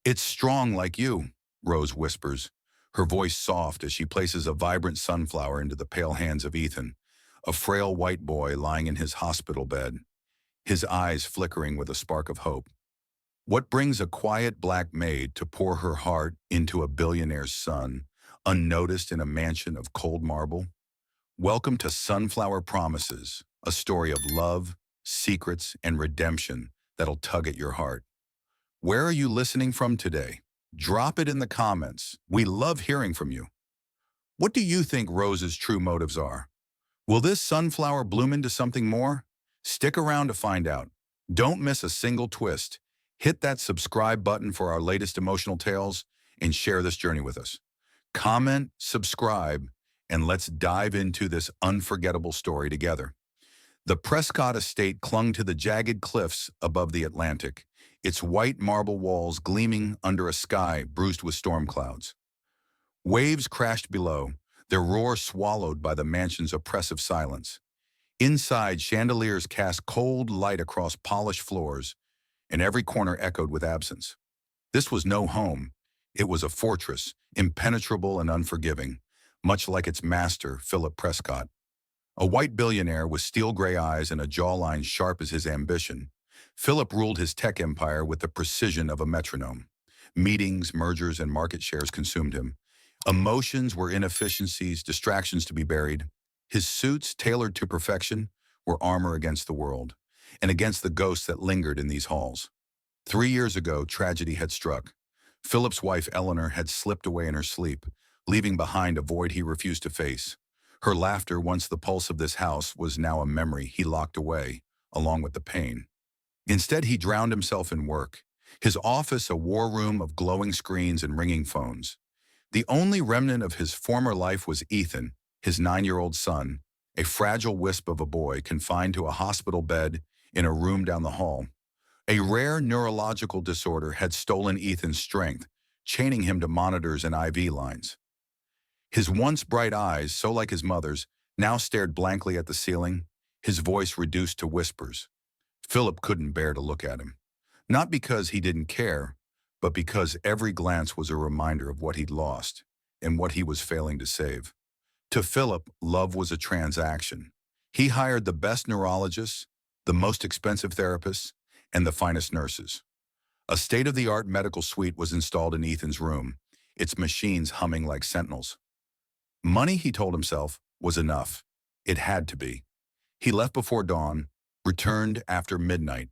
It's strong like you, Rose whispers, her voice soft as she places a vibrant sunflower into the pale hands of Ethan, a frail white boy lying in his hospital bed, his eyes flickering with a spark of hope. What brings a quiet black maid to pour her heart into a billionaire's son, unnoticed in a mansion of cold marble? Welcome to Sunflower Promises, a story of love, secrets, and redemption that'll tug at your heart. Where are you listening from today? Drop it in the comments. We love hearing from you. What do you think Rose's true motives are? Will this sunflower bloom into something more? Stick around to find out. Don't miss a single twist. Hit that subscribe button for our latest emotional tales and share this journey with us. Comment, subscribe, and let's dive into this unforgettable story together. The Prescott estate clung to the jagged cliffs above the Atlantic, its white marble walls gleaming under a sky bruised with storm clouds. Waves crashed below, their roar swallowed by the mansion's oppressive silence. Inside, chandeliers cast cold light across polished floors, and every corner echoed with absence. This was no home. It was a fortress, impenetrable and unforgiving, much like its master, Philip Prescott. A white billionaire with steel-gray eyes and a jawline sharp as his ambition, Philip ruled his tech empire with the precision of a metronome. Meetings, mergers, and market shares consumed him. Emotions were inefficiencies, distractions to be buried. His suits, tailored to perfection, were armor against the world, and against the ghosts that lingered in these halls. 3 years ago, tragedy had struck. Philip's wife, Eleanor, had slipped away in her sleep, leaving behind a void he refused to face. Her laughter, once the pulse of this house, was now a memory he locked away, along with the pain. Instead, he drowned himself in work, his office a war room of glowing screens and ringing phones. The only remnant of his former life was Ethan, his 9-year-old son, a fragile wisp of a boy confined to a hospital bed in a room down the hall. A rare neurological disorder had stolen Ethan's strength, chaining him to monitors and IV lines. His once bright eyes, so like his mother's, now stared blankly at the ceiling, his voice reduced to whispers. Philip couldn't bear to look at him. Not because he didn't care, but because every glance was a reminder of what he'd lost and what he was failing to save. To Philip, love was a transaction. He hired the best neurologists, the most expensive therapists, and the finest nurses. A state-of-the-art medical suite was installed in Ethan's room, its machines humming like sentinels. Money, he told himself, was enough. It had to be. He left before dawn, returned after midnight,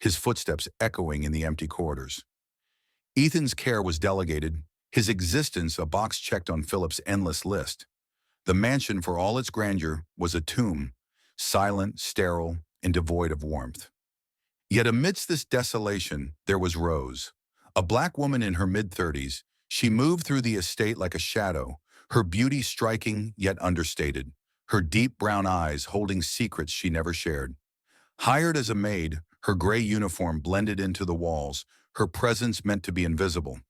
his footsteps echoing in the empty corridors. Ethan's care was delegated, his existence a box checked on Philip's endless list. The mansion, for all its grandeur, was a tomb, silent, sterile, and devoid of warmth. Yet amidst this desolation, there was Rose. A black woman in her mid-30s, she moved through the estate like a shadow, her beauty striking yet understated, her deep brown eyes holding secrets she never shared. Hired as a maid, her gray uniform blended into the walls, her presence meant to be invisible.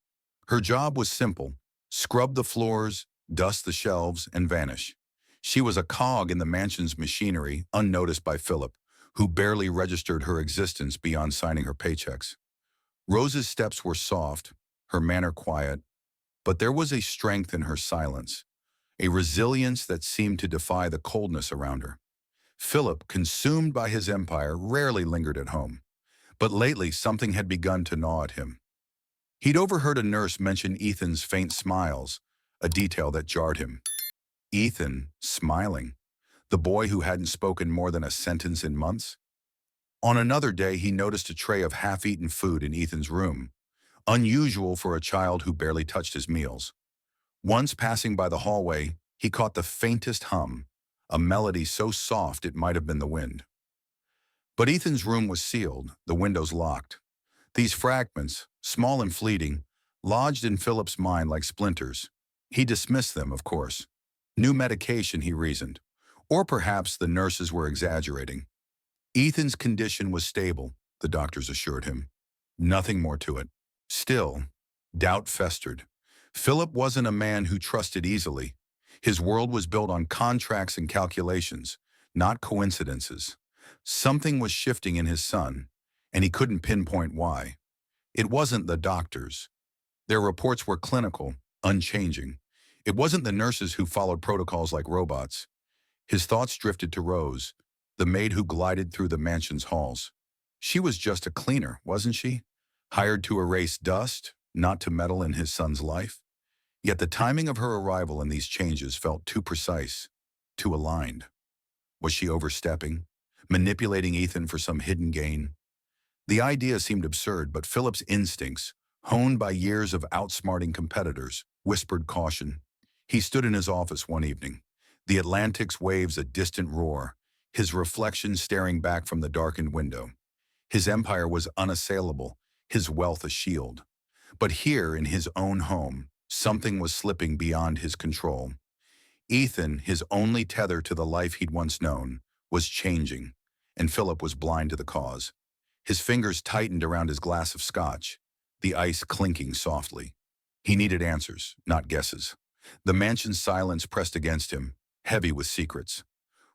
Her job was simple: scrub the floors, dust the shelves, and vanish. She was a cog in the mansion's machinery, unnoticed by Philip, who barely registered her existence beyond signing her paychecks. Rose's steps were soft, her manner quiet, but there was a strength in her silence, a resilience that seemed to defy the coldness around her. Philip, consumed by his empire, rarely lingered at home, but lately something had begun to gnaw at him. He'd overheard a nurse mention Ethan's faint smiles, a detail that jarred him. Ethan, smiling, the boy who hadn't spoken more than a sentence in months? On another day, he noticed a tray of half-eaten food in Ethan's room, unusual for a child who barely touched his meals. Once passing by the hallway, he caught the faintest hum, a melody so soft it might have been the wind. But Ethan's room was sealed, the windows locked. These fragments, small and fleeting, lodged in Philip's mind like splinters. He dismissed them, of course. New medication, he reasoned. Or perhaps the nurses were exaggerating. Ethan's condition was stable, the doctors assured him. Nothing more to it. Still, doubt festered. Philip wasn't a man who trusted easily. His world was built on contracts and calculations, not coincidences. Something was shifting in his son, and he couldn't pinpoint why. It wasn't the doctors, Their reports were clinical, unchanging. It wasn't the nurses who followed protocols like robots. His thoughts drifted to Rose, the maid who glided through the mansion's halls. She was just a cleaner, wasn't she? Hired to erase dust, not to meddle in his son's life. Yet the timing of her arrival and these changes felt too precise, too aligned. Was she overstepping, manipulating Ethan for some hidden gain? The idea seemed absurd, but Philip's instincts, honed by years of outsmarting competitors, whispered caution. He stood in his office one evening, the Atlantic's waves a distant roar, his reflection staring back from the darkened window. His empire was unassailable, his wealth a shield. But here, in his own home, something was slipping beyond his control. Ethan, his only tether to the life he'd once known, was changing, and Philip was blind to the cause. His fingers tightened around his glass of scotch, the ice clinking softly. He needed answers, not guesses. The mansion's silence pressed against him, heavy with secrets.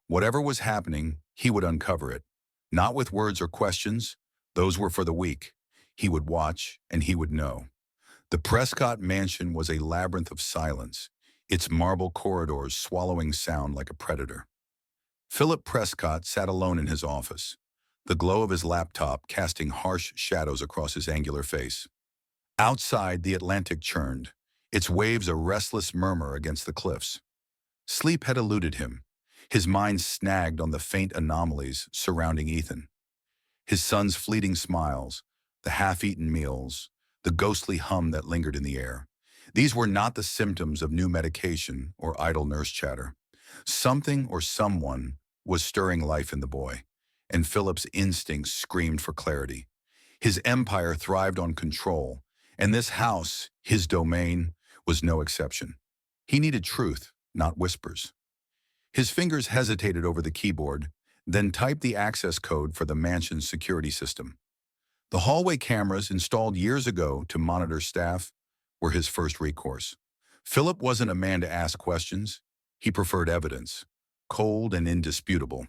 Whatever was happening, he would uncover it. Not with words or questions, those were for the weak. He would watch, and he would know. The Prescott mansion was a labyrinth of silence, its marble corridors swallowing sound like a predator. Philip Prescott sat alone in his office, the glow of his laptop casting harsh shadows across his angular face. Outside, the Atlantic churned, its waves a restless murmur against the cliffs. Sleep had eluded him, his mind snagged on the faint anomalies surrounding Ethan. His son's fleeting smiles, the half-eaten meals, the ghostly hum that lingered in the air. These were not the symptoms of new medication or idle nurse chatter. Something or someone was stirring life in the boy, and Philip's instincts screamed for clarity. His empire thrived on control, and this house, his domain, was no exception. He needed truth, not whispers. His fingers hesitated over the keyboard, then typed the access code for the mansion's security system. The hallway cameras installed years ago to monitor staff were his first recourse. Philip wasn't a man to ask questions. He preferred evidence, cold and indisputable.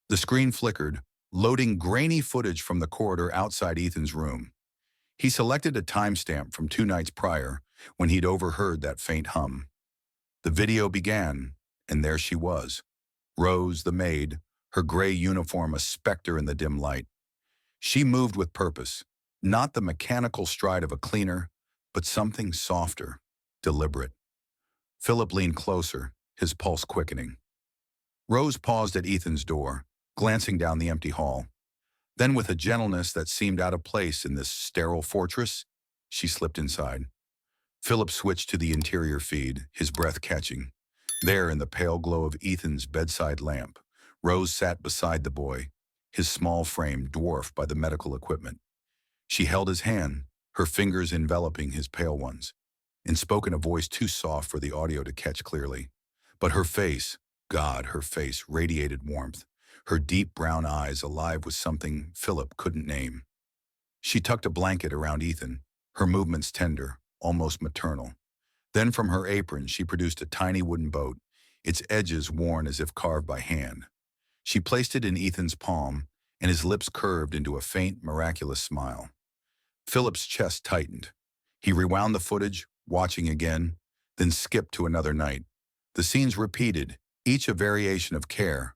The screen flickered, loading grainy footage from the corridor outside Ethan's room. He selected a timestamp from 2 nights prior when he'd overheard that faint hum. The video began, and there she was, Rose, the maid, her gray uniform a specter in the dim light. She moved with purpose, not the mechanical stride of a cleaner, but something softer, deliberate. Philip leaned closer, his pulse quickening. Rose paused at Ethan's door, glancing down the empty hall. Then, with a gentleness that seemed out of place in this sterile fortress, she slipped inside. Philip switched to the interior feed, his breath catching. There, in the pale glow of Ethan's bedside lamp, Rose sat beside the boy, his small frame dwarfed by the medical equipment. She held his hand, her fingers enveloping his pale ones, and spoke in a voice too soft for the audio to catch clearly. But her face, God, her face radiated warmth, her deep brown eyes alive with something Philip couldn't name. She tucked a blanket around Ethan, her movements tender, almost maternal. Then from her apron she produced a tiny wooden boat, its edges worn as if carved by hand. She placed it in Ethan's palm, and his lips curved into a faint, miraculous smile. Philip's chest tightened. He rewound the footage, watching again, then skipped to another night. The scenes repeated, each a variation of care.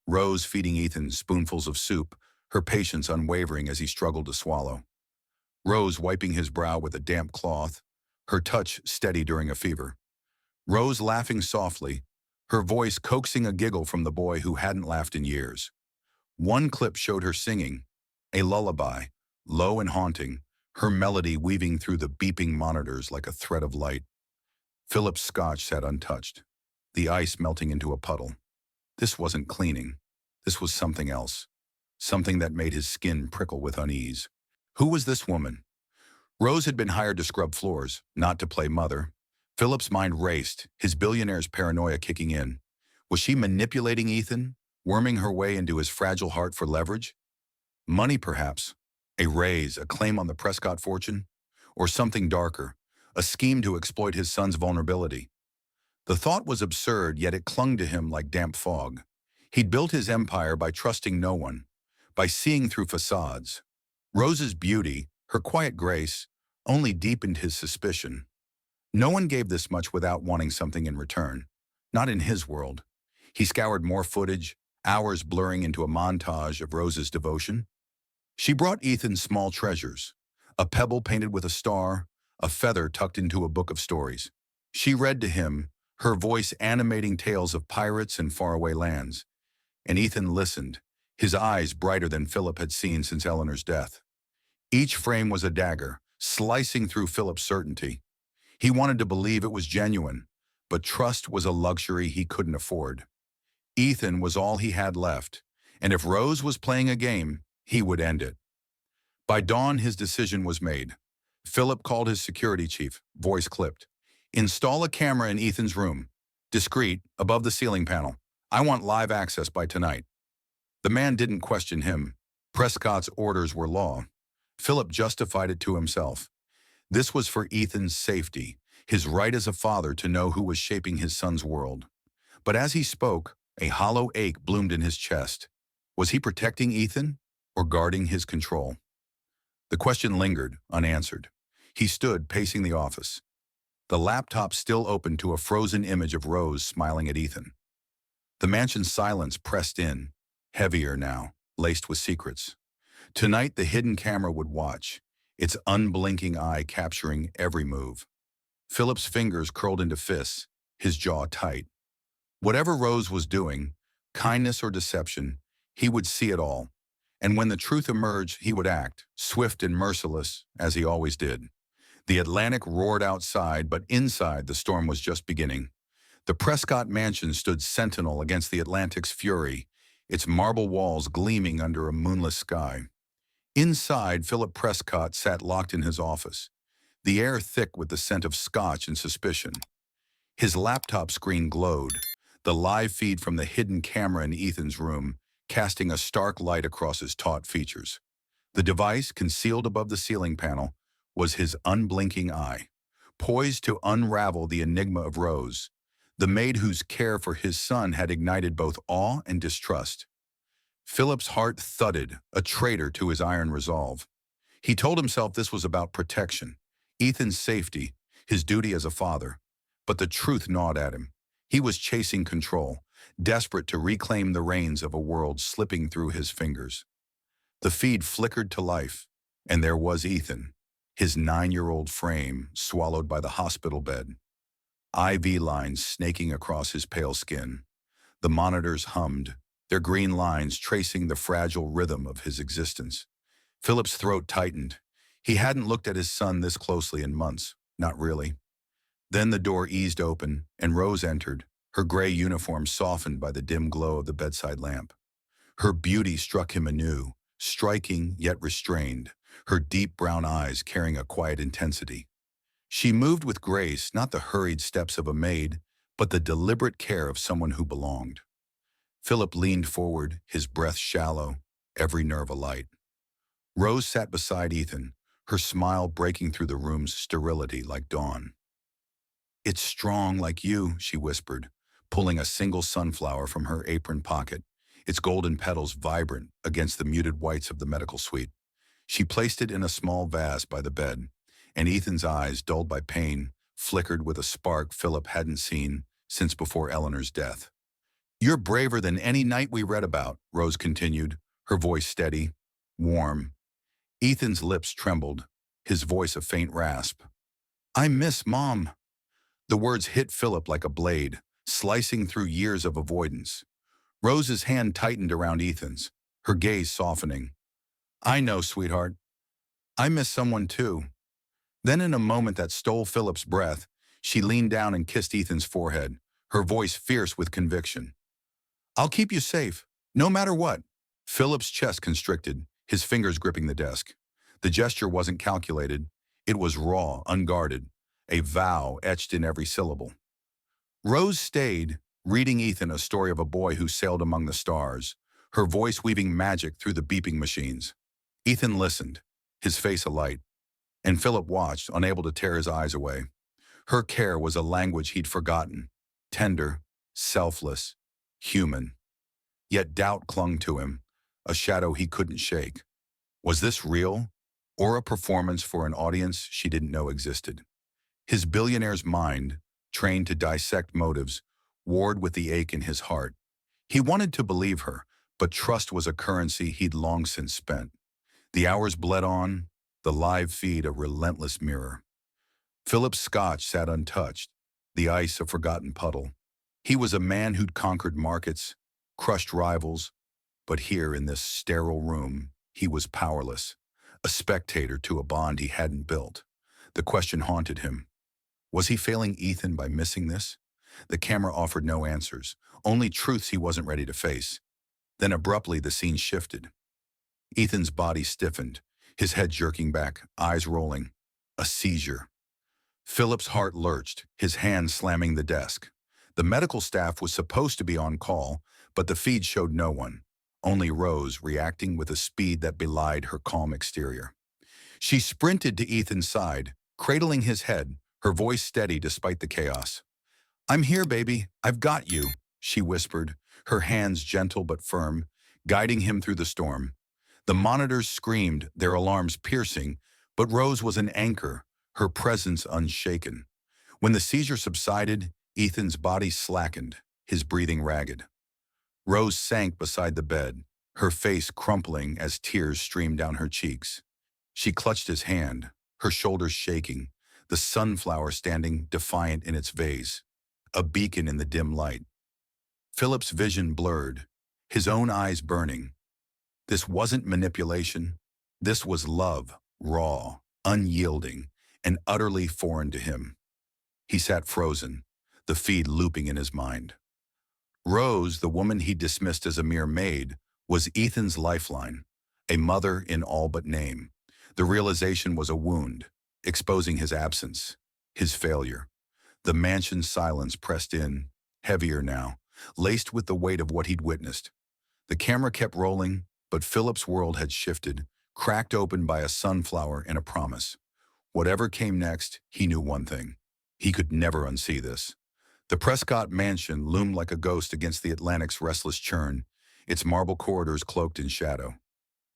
Rose feeding Ethan spoonfuls of soup, her patience unwavering as he struggled to swallow. Rose wiping his brow with a damp cloth, her touch steady during a fever. Rose laughing softly, her voice coaxing a giggle from the boy who hadn't laughed in years. One clip showed her singing, a lullaby, low and haunting, her melody weaving through the beeping monitors like a thread of light. Philip's scotch sat untouched, the ice melting into a puddle. This wasn't cleaning. This was something else, something that made his skin prickle with unease. Who was this woman? Rose had been hired to scrub floors, not to play mother. Philip's mind raced, his billionaire's paranoia kicking in. Was she manipulating Ethan, worming her way into his fragile heart for leverage? Money, perhaps. A raise, a claim on the Prescott fortune? Or something darker, a scheme to exploit his son's vulnerability. The thought was absurd, yet it clung to him like damp fog. He'd built his empire by trusting no one, by seeing through facades. Rose's beauty, her quiet grace, only deepened his suspicion. No one gave this much without wanting something in return. Not in his world. He scoured more footage, hours blurring into a montage of Rose's devotion. She brought Ethan small treasures, a pebble painted with a star, a feather tucked into a book of stories. She read to him, her voice animating tales of pirates and faraway lands. And Ethan listened, his eyes brighter than Philip had seen since Eleanor's death. Each frame was a dagger, slicing through Philip's certainty. He wanted to believe it was genuine, but trust was a luxury he couldn't afford. Ethan was all he had left, and if Rose was playing a game, he would end it. By dawn, his decision was made. Philip called his security chief, voice clipped. Install a camera in Ethan's room. Discreet, above the ceiling panel. I want live access by tonight. The man didn't question him. Prescott's orders were law. Philip justified it to himself. This was for Ethan's safety, his right as a father to know who was shaping his son's world. But as he spoke, a hollow ache bloomed in his chest. Was he protecting Ethan or guarding his control? The question lingered, unanswered. He stood, pacing the office. The laptop still open to a frozen image of Rose smiling at Ethan. The mansion's silence pressed in, heavier now, laced with secrets. Tonight the hidden camera would watch, its unblinking eye capturing every move. Philip's fingers curled into fists, his jaw tight. Whatever Rose was doing, kindness or deception, he would see it all. And when the truth emerged, he would act, swift and merciless, as he always did. The Atlantic roared outside, but inside the storm was just beginning. The Prescott mansion stood sentinel against the Atlantic's fury, its marble walls gleaming under a moonless sky. Inside, Philip Prescott sat locked in his office, the air thick with the scent of scotch and suspicion. His laptop screen glowed, the live feed from the hidden camera in Ethan's room, casting a stark light across his taut features. The device, concealed above the ceiling panel, was his unblinking eye, poised to unravel the enigma of Rose, the maid whose care for his son had ignited both awe and distrust. Philip's heart thudded, a traitor to his iron resolve. He told himself this was about protection, Ethan's safety, his duty as a father. But the truth gnawed at him. He was chasing control, desperate to reclaim the reins of a world slipping through his fingers. The feed flickered to life, and there was Ethan, his 9-year-old frame swallowed by the hospital bed. IV lines snaking across his pale skin. The monitors hummed, their green lines tracing the fragile rhythm of his existence. Philip's throat tightened. He hadn't looked at his son this closely in months, not really. Then the door eased open, and Rose entered, her gray uniform softened by the dim glow of the bedside lamp. Her beauty struck him anew, striking yet restrained, her deep brown eyes carrying a quiet intensity. She moved with grace, not the hurried steps of a maid, but the deliberate care of someone who belonged. Philip leaned forward, his breath shallow, every nerve alight. Rose sat beside Ethan, her smile breaking through the room's sterility like dawn. "It's strong like you," she whispered, pulling a single sunflower from her apron pocket, its golden petals vibrant against the muted whites of the medical suite. She placed it in a small vase by the bed, and Ethan's eyes, dulled by pain, flickered with a spark Philip hadn't seen since before Eleanor's death. "You're braver than any night we read about," Rose continued, her voice steady, warm. Ethan's lips trembled, his voice a faint rasp. "I miss Mom." The words hit Philip like a blade, slicing through years of avoidance. Rose's hand tightened around Ethan's, her gaze softening. "I know, sweetheart. I miss someone too." Then in a moment that stole Philip's breath, she leaned down and kissed Ethan's forehead, her voice fierce with conviction. "I'll keep you safe, no matter what." Philip's chest constricted, his fingers gripping the desk. The gesture wasn't calculated. It was raw, unguarded, a vow etched in every syllable. Rose stayed, reading Ethan a story of a boy who sailed among the stars, her voice weaving magic through the beeping machines. Ethan listened, his face alight, and Philip watched, unable to tear his eyes away. Her care was a language he'd forgotten, tender, selfless, human. Yet doubt clung to him, a shadow he couldn't shake. Was this real? or a performance for an audience she didn't know existed. His billionaire's mind, trained to dissect motives, warred with the ache in his heart. He wanted to believe her, but trust was a currency he'd long since spent. The hours bled on, the live feed a relentless mirror. Philip's scotch sat untouched, the ice a forgotten puddle. He was a man who'd conquered markets, crushed rivals, but here in this sterile room, he was powerless, a spectator to a bond he hadn't built. The question haunted him. Was he failing Ethan by missing this? The camera offered no answers, only truths he wasn't ready to face. Then abruptly the scene shifted. Ethan's body stiffened, his head jerking back, eyes rolling. A seizure. Philip's heart lurched, his hand slamming the desk. The medical staff was supposed to be on call, but the feed showed no one, only Rose reacting with a speed that belied her calm exterior. She sprinted to Ethan's side, cradling his head, her voice steady despite the chaos. "I'm here, baby. I've got you," she whispered, her hands gentle but firm, guiding him through the storm. The monitors screamed, their alarms piercing, but Rose was an anchor, her presence unshaken. When the seizure subsided, Ethan's body slackened, his breathing ragged. Rose sank beside the bed, her face crumpling as tears streamed down her cheeks. She clutched his hand, her shoulders shaking, the sunflower standing defiant in its vase, a beacon in the dim light. Philip's vision blurred, his own eyes burning. This wasn't manipulation. This was love, raw, unyielding, and utterly foreign to him. He sat frozen, the feed looping in his mind. Rose, the woman he dismissed as a mere maid, was Ethan's lifeline, a mother in all but name. The realization was a wound, exposing his absence, his failure. The mansion's silence pressed in, heavier now, laced with the weight of what he'd witnessed. The camera kept rolling, but Philip's world had shifted, cracked open by a sunflower and a promise. Whatever came next, he knew one thing. He could never unsee this. The Prescott mansion loomed like a ghost against the Atlantic's restless churn, its marble corridors cloaked in shadow.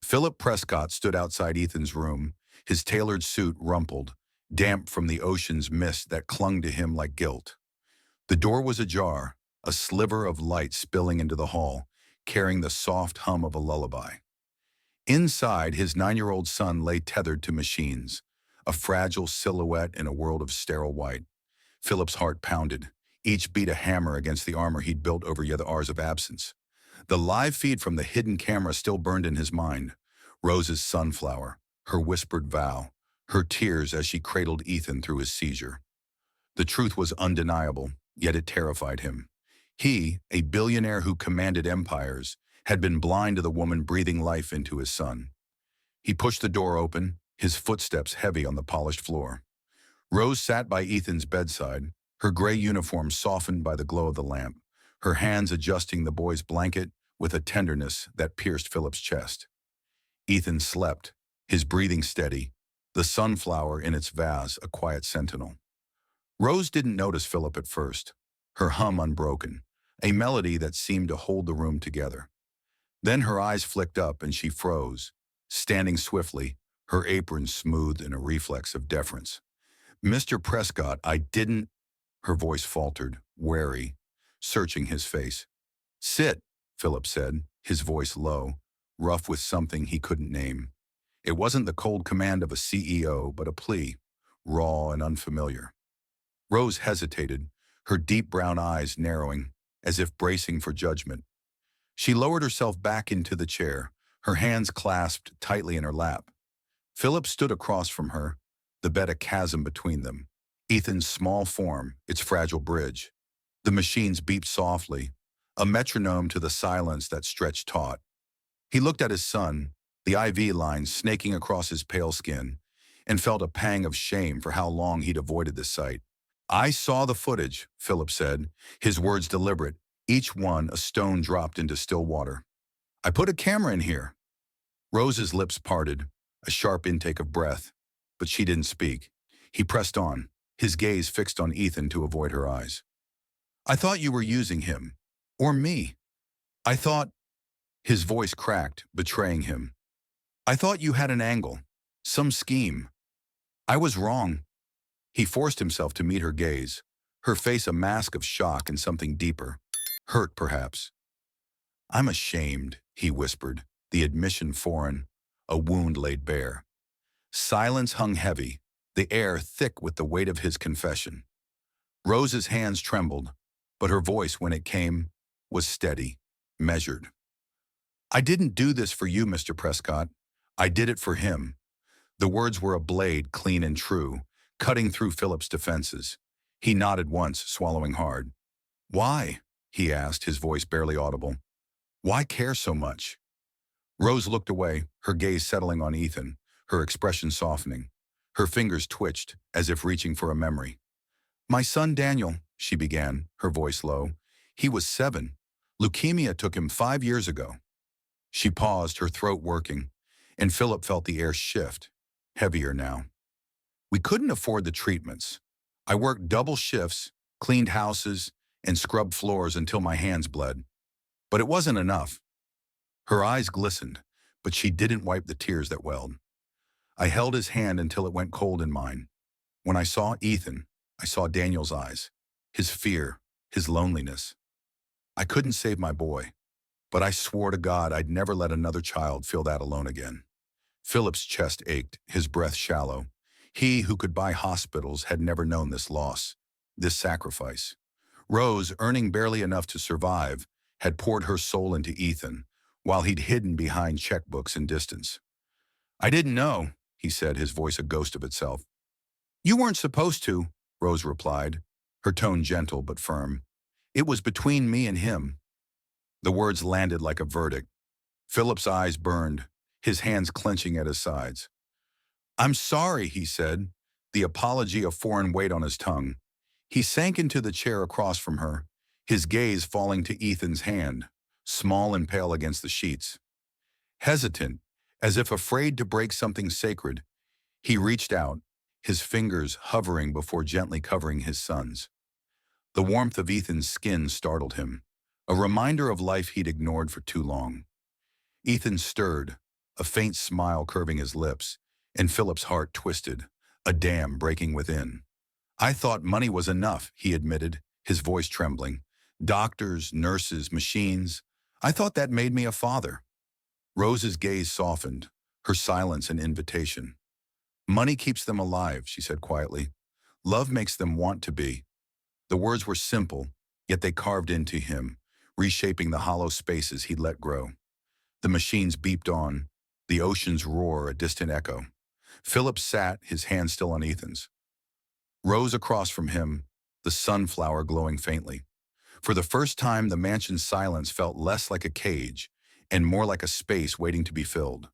Philip Prescott stood outside Ethan's room, his tailored suit rumpled, damp from the ocean's mist that clung to him like guilt. The door was ajar, a sliver of light spilling into the hall, carrying the soft hum of a lullaby. Inside, his 9-year-old son lay tethered to machines, a fragile silhouette in a world of sterile white. Philip's heart pounded, each beat a hammer against the armor he'd built over the hours of absence. The live feed from the hidden camera still burned in his mind. Rose's sunflower, her whispered vow, her tears as she cradled Ethan through his seizure. The truth was undeniable, yet it terrified him. He, a billionaire who commanded empires, had been blind to the woman breathing life into his son. He pushed the door open, his footsteps heavy on the polished floor. Rose sat by Ethan's bedside, her gray uniform softened by the glow of the lamp, her hands adjusting the boy's blanket with a tenderness that pierced Philip's chest. Ethan slept, his breathing steady, the sunflower in its vase a quiet sentinel. Rose didn't notice Philip at first, her hum unbroken, a melody that seemed to hold the room together. Then her eyes flicked up and she froze, standing swiftly, her apron smoothed in a reflex of deference. "Mr. Prescott, I didn't—" Her voice faltered, wary, searching his face. "Sit," Philip said, his voice low, rough with something he couldn't name. It wasn't the cold command of a CEO, but a plea, raw and unfamiliar. Rose hesitated, her deep brown eyes narrowing, as if bracing for judgment. She lowered herself back into the chair, her hands clasped tightly in her lap. Philip stood across from her, the bed a chasm between them. Ethan's small form, its fragile bridge. The machines beeped softly, a metronome to the silence that stretched taut. He looked at his son, the IV lines snaking across his pale skin, and felt a pang of shame for how long he'd avoided the sight. "I saw the footage," Philip said, his words deliberate, each one a stone dropped into still water. "I put a camera in here." Rose's lips parted, a sharp intake of breath, but she didn't speak. He pressed on, his gaze fixed on Ethan to avoid her eyes. "I thought you were using him. Or me. I thought—" His voice cracked, betraying him. "I thought you had an angle." Some scheme. I was wrong. He forced himself to meet her gaze, her face a mask of shock and something deeper. Hurt, perhaps. I'm ashamed, he whispered, the admission foreign, a wound laid bare. Silence hung heavy, the air thick with the weight of his confession. Rose's hands trembled, but her voice, when it came, was steady, measured. I didn't do this for you, Mr. Prescott. I did it for him. The words were a blade, clean and true, cutting through Philip's defenses. He nodded once, swallowing hard. Why? He asked, his voice barely audible. Why care so much? Rose looked away, her gaze settling on Ethan, her expression softening. Her fingers twitched, as if reaching for a memory. My son Daniel, she began, her voice low. He was 7. Leukemia took him 5 years ago. She paused, her throat working, and Philip felt the air shift, heavier now. We couldn't afford the treatments. I worked double shifts, cleaned houses, and scrubbed floors until my hands bled. But it wasn't enough. Her eyes glistened, but she didn't wipe the tears that welled. I held his hand until it went cold in mine. When I saw Ethan, I saw Daniel's eyes, his fear, his loneliness. I couldn't save my boy, but I swore to God I'd never let another child feel that alone again. Philip's chest ached, his breath shallow. He who could buy hospitals had never known this loss, this sacrifice. Rose, earning barely enough to survive, had poured her soul into Ethan, while he'd hidden behind checkbooks and distance. I didn't know, he said, his voice a ghost of itself. You weren't supposed to, Rose replied, her tone gentle but firm. It was between me and him. The words landed like a verdict. Philip's eyes burned, his hands clenching at his sides. I'm sorry, he said, the apology a foreign weight on his tongue. He sank into the chair across from her, his gaze falling to Ethan's hand, small and pale against the sheets. Hesitant, as if afraid to break something sacred, he reached out, his fingers hovering before gently covering his son's. The warmth of Ethan's skin startled him, a reminder of life he'd ignored for too long. Ethan stirred, a faint smile curving his lips, and Philip's heart twisted, a dam breaking within. I thought money was enough, he admitted, his voice trembling. Doctors, nurses, machines. I thought that made me a father. Rose's gaze softened, her silence an invitation. Money keeps them alive, she said quietly. Love makes them want to be. The words were simple, yet they carved into him, reshaping the hollow spaces he'd let grow. The machines beeped on, the ocean's roar a distant echo. Philip sat, his hand still on Ethan's. Rose across from him, the sunflower glowing faintly. For the first time, the mansion's silence felt less like a cage and more like a space waiting to be filled.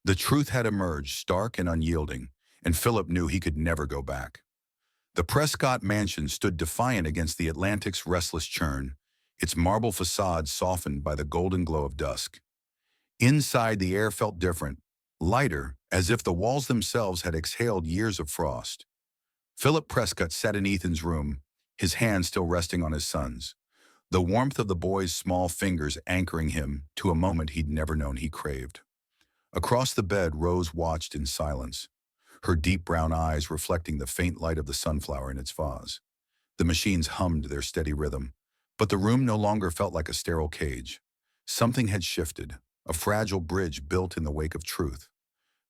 The truth had emerged, stark and unyielding, and Philip knew he could never go back. The Prescott mansion stood defiant against the Atlantic's restless churn, its marble facade softened by the golden glow of dusk. Inside, the air felt different, lighter, as if the walls themselves had exhaled years of frost. Philip Prescott sat in Ethan's room, his hand still resting on his son's, the warmth of the boy's small fingers anchoring him to a moment he'd never known he craved. Across the bed, Rose watched in silence, her deep brown eyes reflecting the faint light of the sunflower in its vase. The machines hummed their steady rhythm, but the room no longer felt like a sterile cage. Something had shifted, a fragile bridge built in the wake of truth.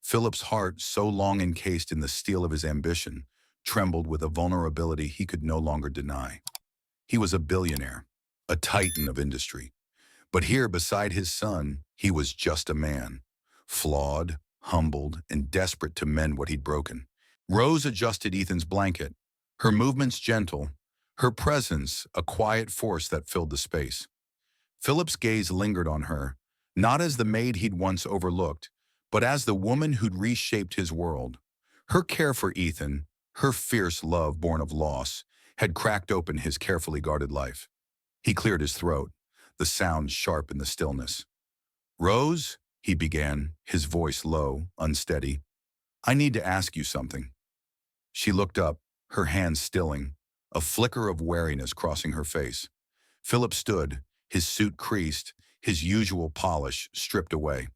Philip's heart, so long encased in the steel of his ambition, trembled with a vulnerability he could no longer deny. He was a billionaire, a titan of industry. But here, beside his son, he was just a man, flawed, humbled, and desperate to mend what he'd broken. Rose adjusted Ethan's blanket, her movements gentle, her presence a quiet force that filled the space. Philip's gaze lingered on her, not as the maid he'd once overlooked, but as the woman who'd reshaped his world. Her care for Ethan, her fierce love born of loss, had cracked open his carefully guarded life. He cleared his throat, the sound sharp in the stillness. Rose, he began, his voice low, unsteady. I need to ask you something. She looked up, her hands stilling, a flicker of wariness crossing her face. Philip stood, his suit creased, his usual polish stripped away.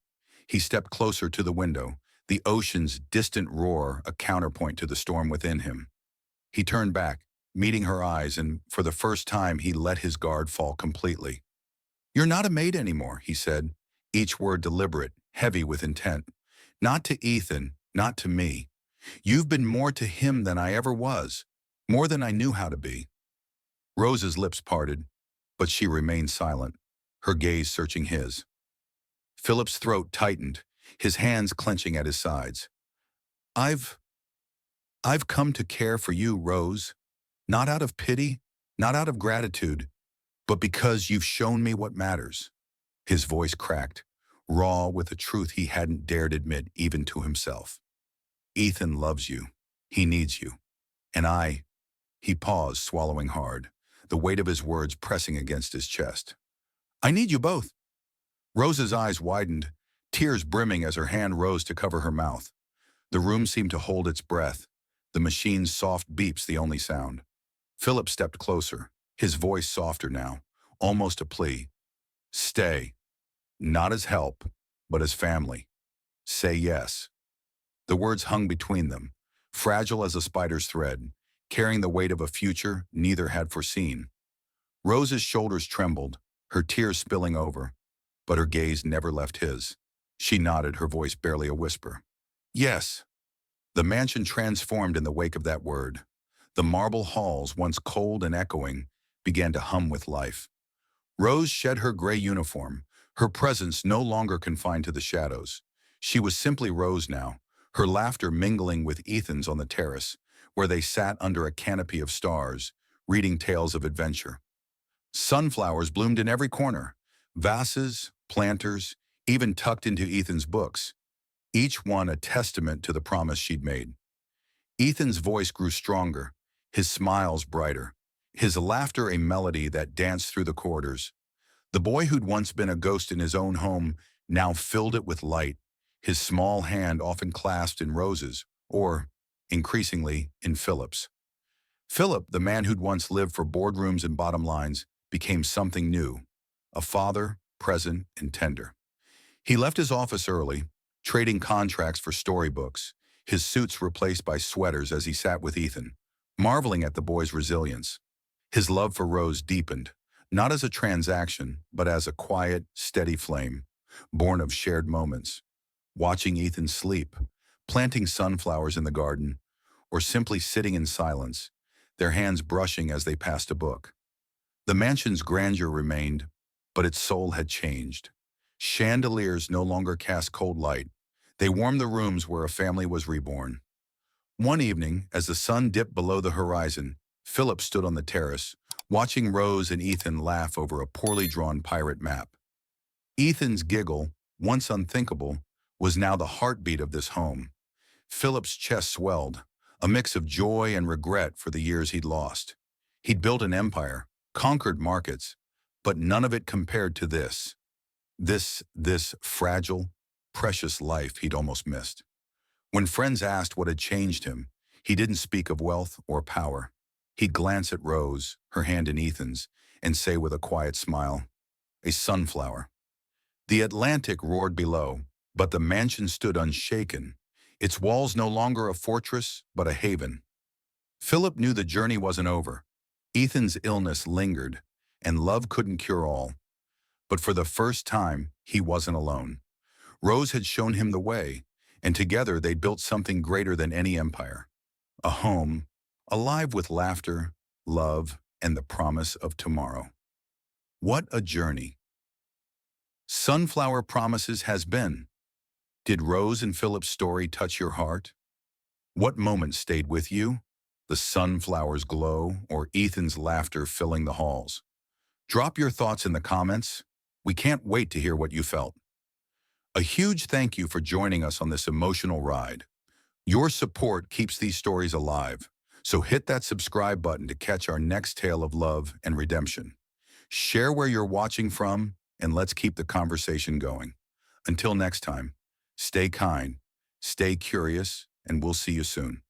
He stepped closer to the window, the ocean's distant roar a counterpoint to the storm within him. He turned back, meeting her eyes, and for the first time he let his guard fall completely. "You're not a maid anymore," he said, each word deliberate, heavy with intent. "Not to Ethan, not to me. You've been more to him than I ever was, more than I knew how to be." Rose's lips parted, but she remained silent, her gaze searching his. Philip's throat tightened, his hands clenching at his sides. I've come to care for you, Rose, not out of pity, not out of gratitude, but because you've shown me what matters." His voice cracked, raw with a truth he hadn't dared admit even to himself. "Ethan loves you. He needs you. And I—" He paused, swallowing hard, the weight of his words pressing against his chest. "I need you both." Rose's eyes widened, tears brimming as her hand rose to cover her mouth. The room seemed to hold its breath, the machine's soft beeps the only sound. Philip stepped closer, his voice softer now, almost a plea. "Stay. Not as help, but as family. Say yes." The words hung between them, fragile as a spider's thread, carrying the weight of a future neither had foreseen. Rose's shoulders trembled, her tears spilling over, but her gaze never left his. She nodded, her voice barely a whisper. "Yes." The mansion transformed in the wake of that word. The marble halls, once cold and echoing, began to hum with life. Rose shed her gray uniform, her presence no longer confined to the shadows. She was simply Rose now, her laughter mingling with Ethan's on the terrace, where they sat under a canopy of stars, reading tales of adventure. Sunflowers bloomed in every corner, vases, planters, even tucked into Ethan's books, each one a testament to the promise she'd made. Ethan's voice grew stronger, his smiles brighter, his laughter a melody that danced through the corridors. The boy who'd once been a ghost in his own home now filled it with light, his small hand often clasped in Rose's, or, increasingly, in Philip's. Philip, the man who'd once lived for boardrooms and bottom lines, became something new, a father, present and tender. He left his office early, trading contracts for storybooks, his suits replaced by sweaters as he sat with Ethan, marveling at the boy's resilience. His love for Rose deepened, not as a transaction, but as a quiet, steady flame, born of shared moments. Watching Ethan sleep, planting sunflowers in the garden, or simply sitting in silence, their hands brushing as they passed a book. The mansion's grandeur remained, but its soul had changed. Chandeliers no longer cast cold light. They warmed the rooms where a family was reborn. One evening, as the sun dipped below the horizon, Philip stood on the terrace, watching Rose and Ethan laugh over a poorly drawn pirate map. Ethan's giggle, once unthinkable, was now the heartbeat of this home. Philip's chest swelled, a mix of joy and regret for the years he'd lost. He'd built an empire, conquered markets, but none of it compared to this. This fragile, precious life he'd almost missed. When friends asked what had changed him, he didn't speak of wealth or power. He'd glance at Rose, her hand in Ethan's, and say with a quiet smile, "A sunflower." The Atlantic roared below, but the mansion stood unshaken, its walls no longer a fortress, but a haven. Philip knew the journey wasn't over. Ethan's illness lingered, and love couldn't cure all. But for the first time, he wasn't alone. Rose had shown him the way, and together they built something greater than any empire. A home, alive with laughter, love, and the promise of tomorrow. What a journey. Sunflower Promises has been. Did Rose and Philip's story touch your heart? What moment stayed with you? The sunflower's glow or Ethan's laughter filling the halls? Drop your thoughts in the comments. We can't wait to hear what you felt. A huge thank you for joining us on this emotional ride. Your support keeps these stories alive, so hit that subscribe button to catch our next tale of love and redemption. Share where you're watching from, and let's keep the conversation going. Until next time, stay kind, stay curious, and we'll see you soon.